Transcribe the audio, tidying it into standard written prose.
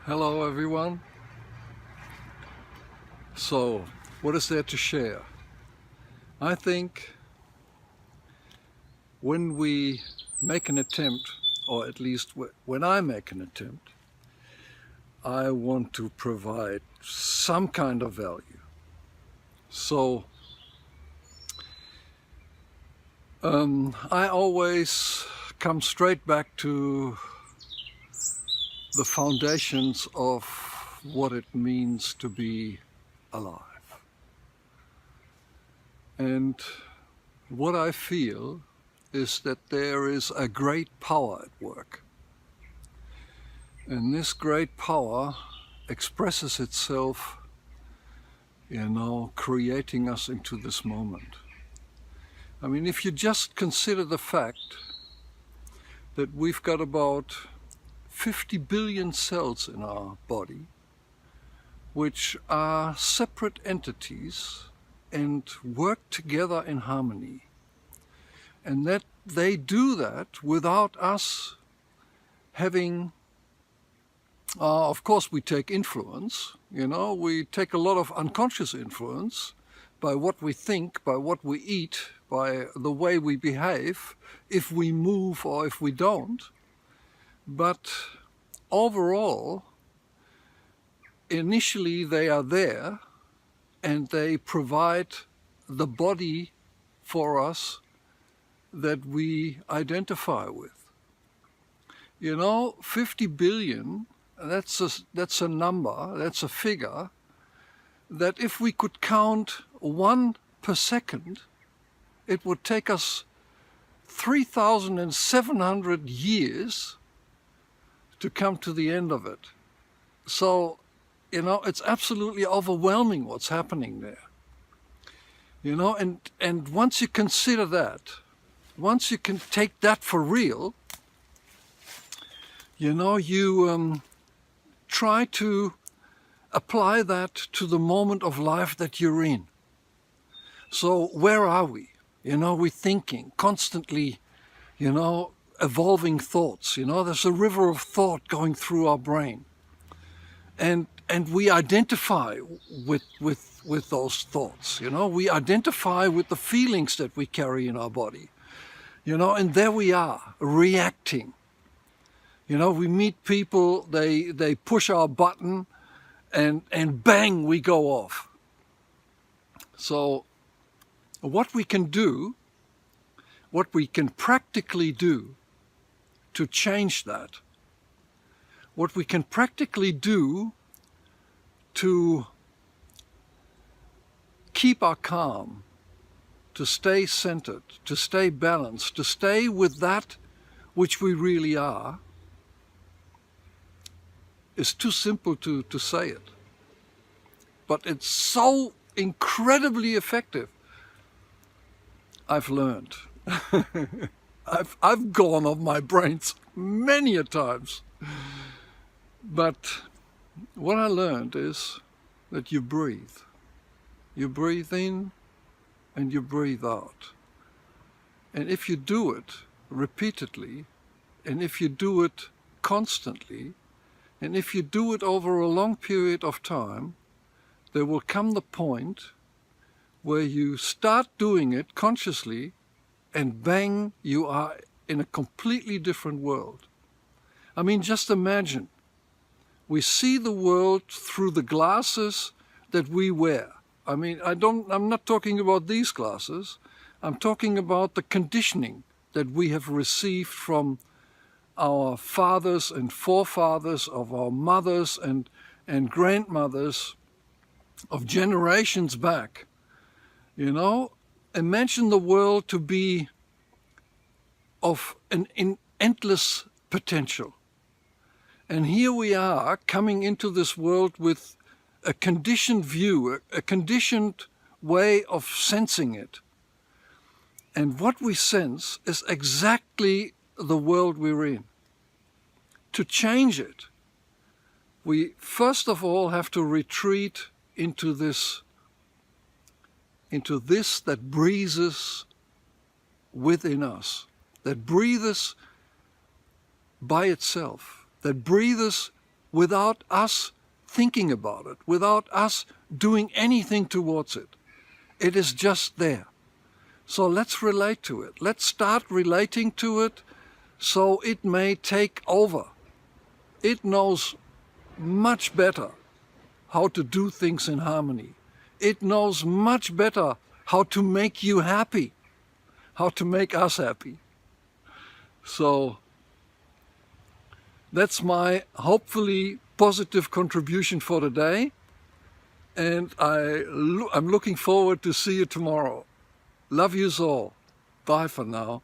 Hello everyone. So, what is there to share? I think when we make an attempt, or at least when I make an attempt, I want to provide some kind of value. So, I always come straight back to the foundations of what it means to be alive. And what I feel is that there is a great power at work. And this great power expresses itself, creating us into this moment. I mean, if you just consider the fact that we've got about 50 billion cells in our body, which are separate entities and work together in harmony. And that they do that without us having, of course we take influence, we take a lot of unconscious influence by what we think, by what we eat, by the way we behave, if we move or if we don't. But overall, initially they are there and they provide the body for us that we identify with. 50 billion, that's a number, that's a figure, that if we could count one per second, it would take us 3,700 years to come to the end of it. So, it's absolutely overwhelming what's happening there. And once you consider that, once you can take that for real, you try to apply that to the moment of life that you're in. So where are we? We're thinking constantly, evolving thoughts. There's a river of thought going through our brain. And we identify with those thoughts. We identify with the feelings that we carry in our body. And there we are, reacting. We meet people, they push our button, and bang, we go off. So what we can do, what we can practically do to change that, what we can practically do to keep our calm, to stay centered, to stay balanced, to stay with that which we really are, is too simple to say it. But it's so incredibly effective. I've learned. I've gone off my brains many a times. But what I learned is that you breathe. You breathe in and you breathe out. And if you do it repeatedly, and if you do it constantly, and if you do it over a long period of time, there will come the point where you start doing it consciously and bang, you are in a completely different world. I mean, just imagine. We see the world through the glasses that we wear. I mean, I'm not talking about these glasses. I'm talking about the conditioning that we have received from our fathers and forefathers, of our mothers and grandmothers, of generations back. Imagine the world to be of an endless potential. And here we are coming into this world with a conditioned view, a conditioned way of sensing it. And what we sense is exactly the world we're in. To change it, we first of all have to retreat into this that breathes within us, that breathes by itself, that breathes without us thinking about it, without us doing anything towards it. It is just there. So let's relate to it. Let's start relating to it so it may take over. It knows much better how to do things in harmony. It knows much better how to make you happy, how to make us happy. So that's my hopefully positive contribution for today. And I'm looking forward to see you tomorrow. Love yous all. Bye for now.